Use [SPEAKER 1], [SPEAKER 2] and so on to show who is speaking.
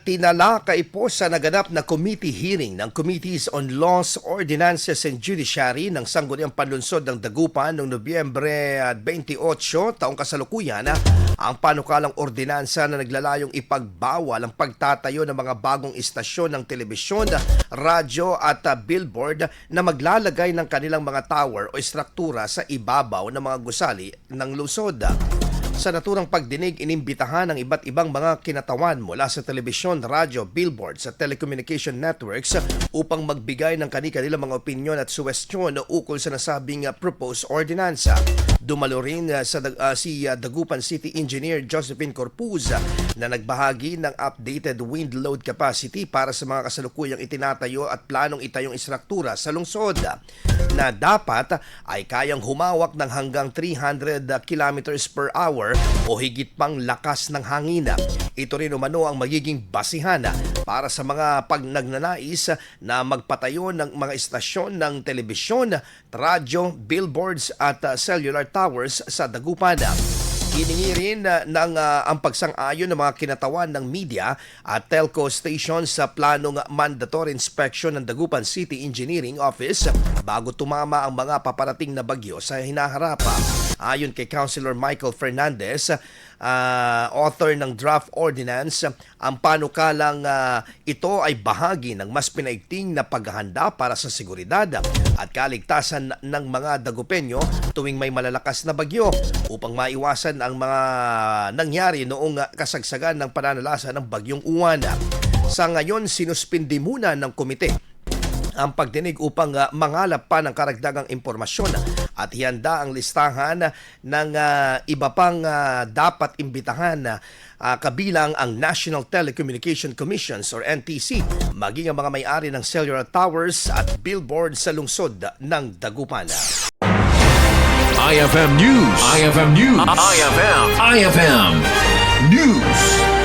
[SPEAKER 1] Tinalakay po sa naganap na committee hearing ng Committees on Laws, Ordinances and Judiciary ng Sangguniang Panlunsod ng Dagupan noong Nobyembre 28, taong kasalukuyan ang panukalang ordinansa na naglalayong ipagbawal ang pagtatayo ng mga bagong istasyon ng telebisyon, radyo at billboard na maglalagay ng kanilang mga tower o istruktura sa ibabaw ng mga gusali ng lungsod. Sa naturang pagdinig, inimbitahan ang iba't ibang mga kinatawan mula sa telebisyon, radyo, billboards at telecommunication networks upang magbigay ng kani-kanilang mga opinyon at suwestyon ukol sa nasabing proposed ordinance. Dumalo rin si Dagupan City Engineer Josephine Corpuz na nagbahagi ng updated wind load capacity para sa mga kasalukuyang itinatayo at planong itayong istruktura sa lungsod na dapat ay kayang humawak ng hanggang 300 kilometers per hour o higit pang lakas ng hangin. Ito rin umano ang magiging basihan para sa mga pagnagnanais na magpatayo ng mga istasyon ng telebisyon, radyo, billboards at cellular towers sa Dagupan. Hiningi rin ang pagsang-ayon ng mga kinatawan ng media at telco stations sa planong mandatory inspection ng Dagupan City Engineering Office bago tumama ang mga paparating na bagyo sa hinaharap. Ayon kay Councilor Michael Fernandez, author ng draft ordinance, ang panukalang ito ay bahagi ng mas pinaigting na paghahanda para sa seguridad at kaligtasan ng mga Dagupenyo tuwing may malalakas na bagyo upang maiwasan ang mga nangyari noong kasagsagan ng pananalasa ng bagyong Uwan. Sa ngayon, sinuspindi muna ng komite ang pagdinig upang mangalap pa ng karagdagang impormasyon at ihanda ang listahan ng iba pang dapat imbitahan kabilang ang National Telecommunication Commissions or NTC, maging ang mga may-ari ng cellular towers at billboards sa lungsod ng Dagupan.
[SPEAKER 2] IFM News. IFM News. IFM News.